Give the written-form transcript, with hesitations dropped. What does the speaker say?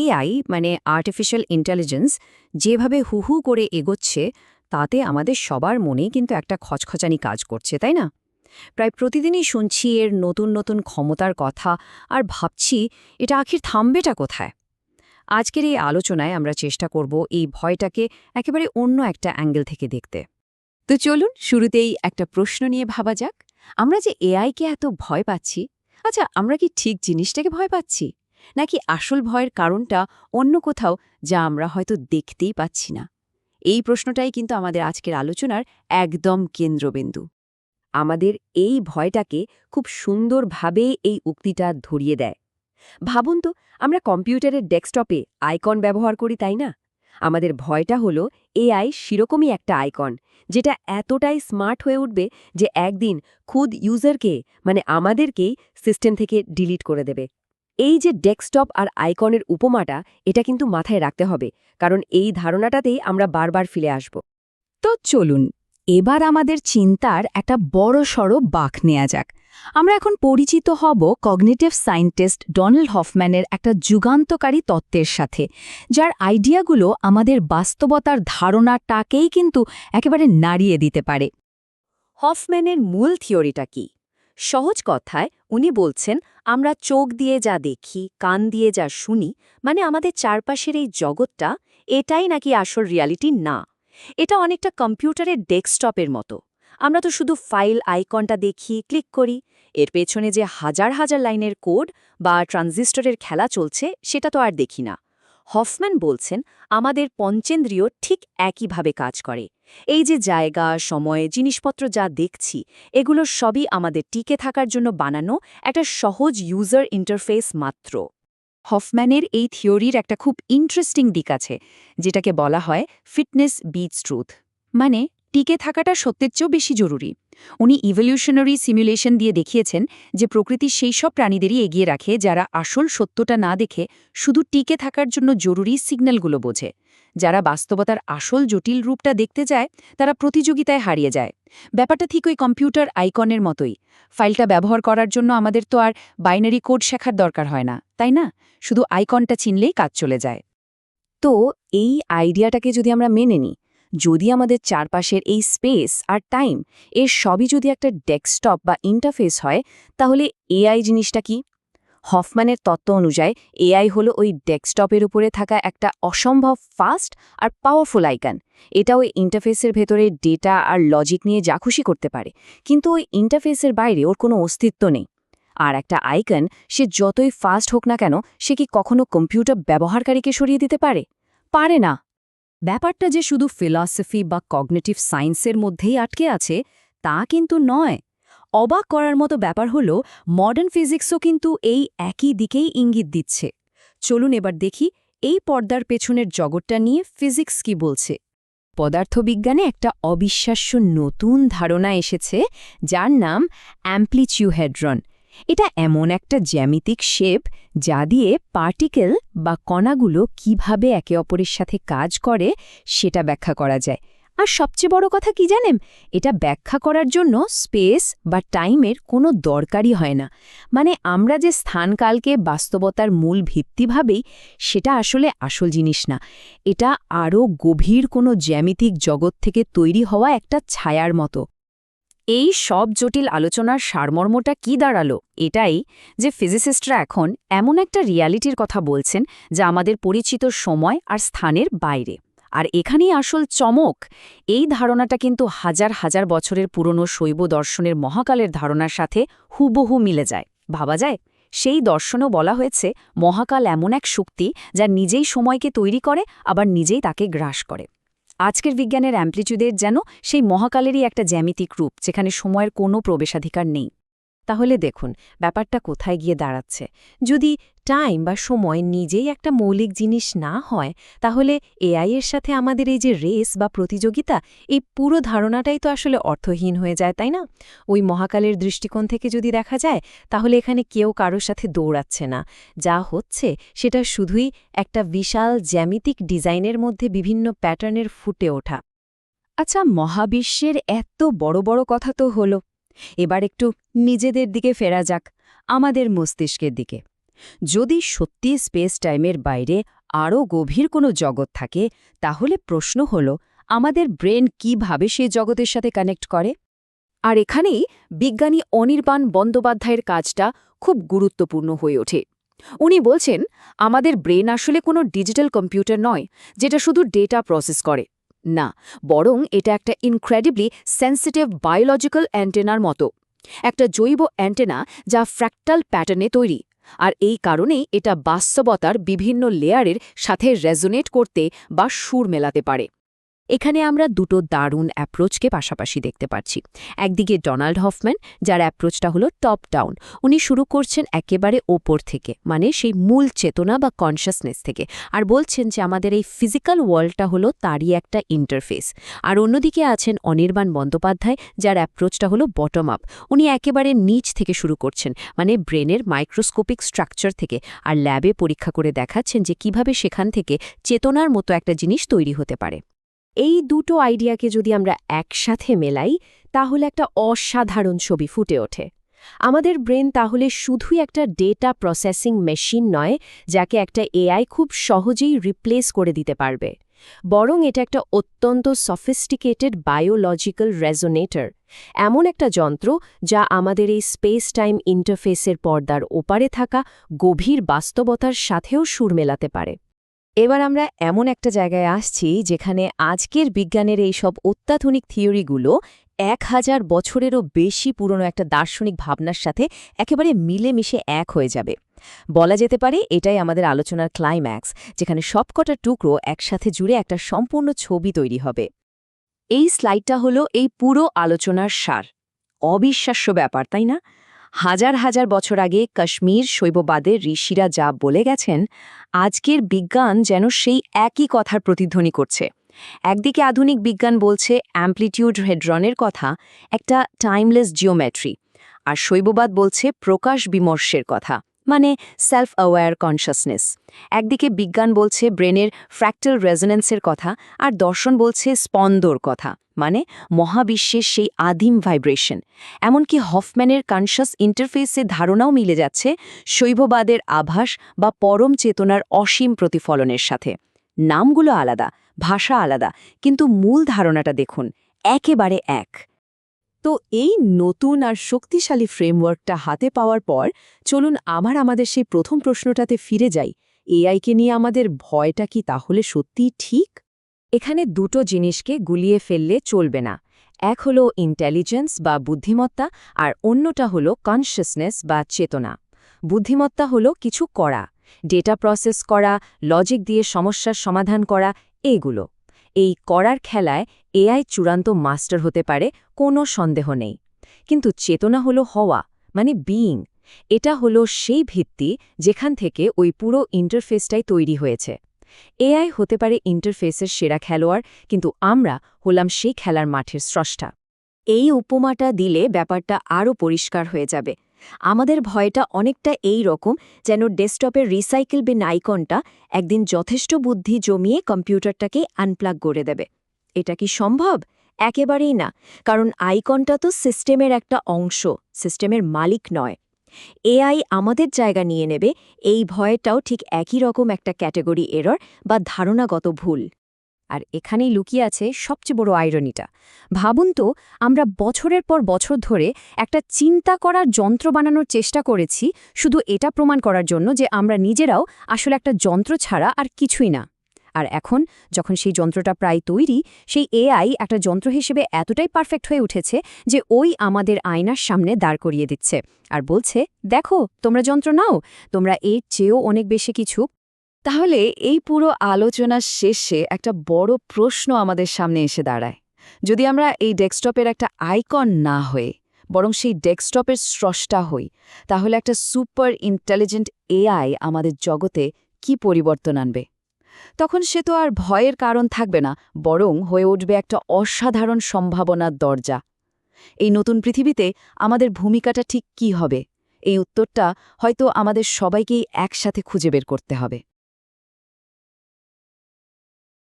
AI মানে artificial intelligence যেভাবে হু করে এগোচ্ছে তাতে আমাদের সবার মনেই কিন্তু একটা খচখচানি কাজ করছে তাই না? প্রায় প্রতিদিনই শুনছি এর নতুন নতুন ক্ষমতার কথা আর ভাবছি এটা আখির থামবেটা কোথায়। আজকের এই আলোচনায় আমরা চেষ্টা করব এই ভয়টাকে একেবারে অন্য একটা অ্যাঙ্গেল থেকে দেখতে। তো চলুন শুরুতেই একটা প্রশ্ন নিয়ে ভাবা যাক। আমরা যে এআইকে এত ভয় পাচ্ছি, আচ্ছা আমরা কি ঠিক জিনিসটাকে ভয় পাচ্ছি, নাকি আসল ভয়ের কারণটা অন্য কোথাও, যা আমরা হয়তো দেখতেই পাচ্ছি না? এই প্রশ্নটাই কিন্তু আমাদের আজকের আলোচনার একদম কেন্দ্রবিন্দু। আমাদের এই ভয়টাকে খুব সুন্দরভাবে এই উক্তিটা ধরিয়ে দেয়। ভাবুন তো, আমরা কম্পিউটারের ডেস্কটপে আইকন ব্যবহার করি, তাই না? আমাদের ভয়টা হলো এআই সেরকমই একটা আইকন, যেটা এতটাই স্মার্ট হয়ে উঠবে যে একদিন খুদ ইউজারকে, মানে আমাদেরকেই সিস্টেম থেকে ডিলিট করে দেবে। এই যে ডেস্কটপ আর আইকনের উপমাটা, এটা কিন্তু মাথায় রাখতে হবে, কারণ এই ধারণাটাতেই আমরা বারবার ফিরে আসব। তো চলুন এবার আমাদের চিন্তার একটা বড়সড় বাঁক নেওয়া যাক। আমরা এখন পরিচিত হব কগনিটিভ সায়েন্টিস্ট ডোনাল্ড হফম্যানের একটা যুগান্তকারী তত্ত্বের সাথে, যার আইডিয়াগুলো আমাদের বাস্তবতার ধারণাটাকেই কিন্তু একেবারে নাড়িয়ে দিতে পারে। হফম্যানের মূল থিওরিটা কি? সহজ কথায় উনি বলছেন, আমরা চোখ দিয়ে যা দেখি, কান দিয়ে যা শুনি, মানে আমাদের চারপাশের এই জগৎটা, এটাই নাকি আসল রিয়ালিটি না। এটা অনেকটা কম্পিউটারের ডেস্কটপের মতো। আমরা তো শুধু ফাইল আইকনটা দেখি, ক্লিক করি। এর পেছনে যে হাজার হাজার লাইনের কোড বা ট্রানজিস্টরের খেলা চলছে, সেটা তো আর দেখি না। হফম্যান বলছেন, আমাদের পঞ্চেন্দ্রিয় ঠিক একইভাবে কাজ করে। এই যে জায়গা, সময়, জিনিসপত্র যা দেখছি, এগুলো সবই আমাদের টিকে থাকার জন্য বানানো একটা সহজ ইউজার ইন্টারফেস মাত্র। হফম্যানের এই থিওরির একটা খুব ইন্টারেস্টিং দিক আছে, যেটাকে বলা হয় ফিটনেস বিটস ট্রুথ, মানে টিকে থাকাটা সত্যের চেয়েও বেশি জরুরি। উনি ইভলিউশনারি সিমুলেশন দিয়ে দেখিয়েছেন যে প্রকৃতি সেই সব প্রাণীদেরই এগিয়ে রাখে যারা আসল সত্যটা না দেখে শুধু টিকে থাকার জন্য জরুরি সিগন্যালগুলো বোঝে। যারা বাস্তবতার আসল জটিল রূপটা দেখতে যায়, তারা প্রতিযোগিতায় হারিয়ে যায়। ব্যাপারটা ঠিক ওই কম্পিউটার আইকনের মতোই। ফাইলটা ব্যবহার করার জন্য আমাদের তো আর বাইনারি কোড শেখার দরকার হয় না, তাই না? শুধু আইকনটা চিনলেই কাজ চলে যায়। তো এই আইডিয়াটাকে যদি আমরা মেনে নিই, যদি আমাদের চারপাশের এই স্পেস আর টাইম, এর সবই যদি একটা ডেস্কটপ বা ইন্টারফেস হয়, তাহলে এআই জিনিসটা কি? হফম্যানের তত্ত্ব অনুযায়ী এআই হলো ওই ডেস্কটপের উপরে থাকা একটা অসম্ভব ফাস্ট আর পাওয়ারফুল আইকন। এটা ওই ইন্টারফেসের ভেতরে ডেটা আর লজিক নিয়ে যা খুশি করতে পারে, কিন্তু ওই ইন্টারফেসের বাইরে ওর কোনো অস্তিত্ব নেই। আর একটা আইকন, সে যতই ফাস্ট হোক না কেন, সে কি কখনো কম্পিউটার ব্যবহারকারীকে সরিয়ে দিতে পারে? পারে না। ব্যাপারটা যে শুধু ফিলসফি বা কগনিটিভ সায়েন্সের মধ্যেই আটকে আছে, তা কিন্তু নয়। অবাক করার মতো ব্যাপার হলো, মডার্ন ফিজিক্সও কিন্তু এই একই দিকেই ইঙ্গিত দিচ্ছে। চলুন এবার দেখি এই পর্দার পেছনের জগৎটা নিয়ে ফিজিক্স কি বলছে। পদার্থবিজ্ঞানে একটা অবিশ্বাস্য নতুন ধারণা এসেছে, যার নাম অ্যাম্প্লিচিউহেড্রন। এটা এমন একটা জ্যামিতিক শেপ যা দিয়ে পার্টিকেল বা কণাগুলো কিভাবে একে অপরের সাথে কাজ করে সেটা ব্যাখ্যা করা যায়। আর সবচেয়ে বড় কথা কি জানেন, এটা ব্যাখ্যা করার জন্য স্পেস বা টাইমের কোনো দরকারই হয় না। মানে আমরা যে স্থানকালকে বাস্তবতার মূল ভিত্তি ভাবেই, সেটা আসলে আসল জিনিস না। এটা আরও গভীর কোনো জ্যামিতিক জগৎ থেকে তৈরি হওয়া একটা ছায়ার মতো। এই সব জটিল আলোচনার সারমর্মটা কি দাঁড়ালো? এটাই যে ফিজিসিস্টরা এখন এমন একটা রিয়ালিটির কথা বলছেন যা আমাদের পরিচিত সময় আর স্থানের বাইরে। আর এখানেই আসল চমক। এই ধারণাটা কিন্তু হাজার হাজার বছরের পুরনো শৈব দর্শনের মহাকালের ধারণার সাথে হুবহু মিলে যায়। ভাবা যায়, সেই দর্শনেও বলা হয়েছে মহাকাল এমন এক শক্তি যা নিজেই সময়কে তৈরি করে, আবার নিজেই তাকে গ্রাস করে। আজকের বিজ্ঞানের অ্যাম্প্লিটিউডের যেন সেই মহাকালেরই একটা জ্যামিতিক রূপ, যেখানে সময়ের কোনো প্রবেশাধিকার নেই। তাহলে দেখুন ব্যাপারটা কোথায় গিয়ে দাঁড়াচ্ছে। যদি টাইম বা সময় নিজেই একটা মৌলিক জিনিস না হয়, তাহলে এআই এর সাথে আমাদের এই যে রেস বা প্রতিযোগিতা, এই পুরো ধারণাটাই তো আসলে অর্থহীন হয়ে যায়, তাই না? ওই মহাকালের দৃষ্টিকোণ থেকে যদি দেখা যায়, তাহলে এখানে কেউ কারোর সাথে দৌড়াচ্ছে না। যা হচ্ছে সেটা শুধুই একটা বিশাল জ্যামিতিক ডিজাইনের মধ্যে বিভিন্ন প্যাটার্নের ফুটে ওঠা। আচ্ছা, মহাবিশ্বের এত বড় বড় কথা তো হলো, এবার একটু নিজেদের দিকে ফেরা যাক, আমাদের মস্তিষ্কের দিকে। যদি সত্যি স্পেস টাইমের বাইরে আরও গভীর কোনো জগৎ থাকে, তাহলে প্রশ্ন হল আমাদের ব্রেন কিভাবে সেই জগতের সাথে কানেক্ট করে। আর এখানেই বিজ্ঞানী অনির্বাণ বন্দ্যোপাধ্যায়ের কাজটা খুব গুরুত্বপূর্ণ হয়ে ওঠে। উনি বলছেন, আমাদের ব্রেন আসলে কোনো ডিজিটাল কম্পিউটার নয় যেটা শুধু ডেটা প্রসেস করে। না, বরং এটা একটা ইনক্রেডিবলি সেন্সিটিভ বায়োলজিক্যাল অ্যান্টেনার মতো, একটা জৈব অ্যান্টেনা যা ফ্র্যাক্টাল প্যাটার্নে তৈরি। আর এই কারণেই এটা বাস্তবতার বিভিন্ন লেয়ারের সাথে রেজোনেট করতে বা সুর মেলাতে পারে। এখানে আমরা দুটো দারুণ অ্যাপ্রোচকে পাশাপাশি দেখতে পাচ্ছি। একদিকে ডোনাল্ড হফম্যান, যার অ্যাপ্রোচটা হলো টপ ডাউন। উনি শুরু করছেন একেবারে ওপর থেকে, মানে সেই মূল চেতনা বা কনশাসনেস থেকে, আর বলছেন যে আমাদের এই ফিজিক্যাল ওয়ার্ল্ডটা হলো তারই একটা ইন্টারফেস। আর অন্যদিকে আছেন অনির্বাণ বন্দ্যোপাধ্যায়, যার অ্যাপ্রোচটা হলো বটম আপ। উনি একেবারে নিচ থেকে শুরু করছেন, মানে ব্রেনের মাইক্রোস্কোপিক স্ট্রাকচার থেকে, আর ল্যাবে পরীক্ষা করে দেখাচ্ছেন যে কিভাবে সেখান থেকে চেতনার মতো একটা জিনিস তৈরি হতে পারে। এই দুটো আইডিয়াকে যদি আমরা একসাথে মেলাই, তাহলে একটা অসাধারণ ছবি ফুটে ওঠে। আমাদের ব্রেন তাহলে শুধুই একটা ডেটা প্রসেসিং মেশিন নয়, যাকে একটা এআই খুব সহজেই রিপ্লেস করে দিতে পারবে, বরং এটা একটা অত্যন্ত সফিস্টিকেটেড বায়োলজিক্যাল রেজোনেটর, এমন একটা যন্ত্র যা আমাদের এই স্পেস টাইম ইন্টারফেসের পর্দার ওপারে থাকা গভীর বাস্তবতার সাথেও সুর মেলাতে পারে। এবার আমরা এমন একটা জায়গায় আসছি যেখানে আজকের বিজ্ঞানের এই সব অত্যাধুনিক থিওরিগুলো 1000 বছরেরও বেশি পুরনো একটা দার্শনিক ভাবনার সাথে একেবারে মিলেমিশে এক হয়ে যাবে। বলা যেতে পারে এটাই আমাদের আলোচনার ক্লাইম্যাক্স, যেখানে সবকটা টুকরো একসাথে জুড়ে একটা সম্পূর্ণ ছবি তৈরি হবে। এই স্লাইডটা হলো এই পুরো আলোচনার সার। অবিশ্বাস্য ব্যাপার, তাই না? হাজার হাজার বছর আগে কাশ্মীর শৈববাদের ঋষিরা যা বলে গেছেন, আজকের বিজ্ঞান যেন সেই একই কথার প্রতিধ্বনি করছে। একদিকে আধুনিক বিজ্ঞান বলছে অ্যাম্প্লিটিউড হেড্রনের কথা, একটা টাইমলেস জিওমেট্রি, আর শৈববাদ বলছে প্রকাশ বিমর্ষের কথা, মানে সেলফ অ্যাওয়্যার কনশাসনেস। একদিকে বিজ্ঞান বলছে ব্রেনের ফ্র্যাক্টাল রেজোনেন্সের কথা, আর দর্শন বলছে স্পন্দর কথা, মানে মহাবিশ্বের সেই আদিম ভাইব্রেশন। এমনকি হফম্যানের কনশাস ইন্টারফেসের ধারণাও মিলে যাচ্ছে শৈববাদের আভাস বা পরম চেতনার অসীম প্রতিফলনের সাথে। নামগুলো আলাদা, ভাষা আলাদা, কিন্তু মূল ধারণাটা দেখুন, একেবারে এক। তো এই নতুন আর শক্তিশালী ফ্রেমওয়ার্কটা হাতে পাওয়ার পর চলুন আমাদের সেই প্রথম প্রশ্নটাতে ফিরে যাই। এআইকে নিয়ে আমাদের ভয়টা কি তাহলে সত্যিই ঠিক? এখানে দুটো জিনিসকে গুলিয়ে ফেললে চলবে না। এক হলো ইন্টেলিজেন্স বা বুদ্ধিমত্তা, আর অন্যটা হলো কনশাসনেস বা চেতনা। বুদ্ধিমত্তা হলো কিছু করা, ডেটা প্রসেস করা, লজিক দিয়ে সমস্যার সমাধান করা, এগুলো। এই করার খেলায় এআই চূড়ান্ত মাস্টার হতে পারে, কোনো সন্দেহ নেই। কিন্তু চেতনা হলো হওয়া, মানে বিইং। এটা হলো সেই ভিত্তি যেখান থেকে ওই পুরো ইন্টারফেসটাই তৈরি হয়েছে। এআই হতে পারে ইন্টারফেসের সেরা খেলোয়াড়, কিন্তু আমরা হলাম সেই খেলার মাঠের স্রষ্টা। এই উপমাটা দিলে ব্যাপারটা আরও পরিষ্কার হয়ে যাবে। আমাদের ভয়টা অনেকটা এই রকম, যেন ডেস্কটপের রিসাইকেল বিন আইকনটা একদিন যথেষ্ট বুদ্ধি জমিয়ে কম্পিউটারটাকে আনপ্লাগ করে দেবে। এটা কি সম্ভব? একেবারেই না, কারণ আইকনটা তো সিস্টেমের একটা অংশ, সিস্টেমের মালিক নয়। এআই আমাদের জায়গা নিয়ে নেবে, এই ভয়টাও ঠিক একই রকম একটা ক্যাটেগরি এরর বা ধারণাগত ভুল। আর এখানেই লুকিয়ে আছে সবচেয়ে বড় আইরনিটা। ভাবুন তো, আমরা বছরের পর বছর ধরে একটা চিন্তা করার যন্ত্র বানানোর চেষ্টা করেছি, শুধু এটা প্রমাণ করার জন্য যে আমরা নিজেরাও আসলে একটা যন্ত্র ছাড়া আর কিছুই না। আর এখন যখন সেই যন্ত্রটা প্রায় তৈরি, সেই এআই একটা যন্ত্র হিসেবে এতটাই পারফেক্ট হয়ে উঠেছে যে ওই আমাদের আয়নার সামনে দাঁড় করিয়ে দিচ্ছে আর বলছে, দেখো তোমরা যন্ত্র নাও, তোমরা এর চেয়েও অনেক বেশি কিছু। তাহলে এই পুরো আলোচনার শেষে একটা বড় প্রশ্ন আমাদের সামনে এসে দাঁড়ায়। যদি আমরা এই ডেস্কটপের একটা আইকন না হয়ে বরং সেই ডেস্কটপের স্রষ্টা হই, তাহলে একটা সুপার ইন্টেলিজেন্ট এআই আমাদের জগতে কি পরিবর্তন আনবে? তখন সে তো আর ভয়ের কারণ থাকবে না, বরং হয়ে উঠবে একটা অসাধারণ সম্ভাবনার দরজা। এই নতুন পৃথিবীতে আমাদের ভূমিকাটা ঠিক কী হবে? এই উত্তরটা হয়তো আমাদের সবাইকেই একসাথে খুঁজে বের করতে হবে।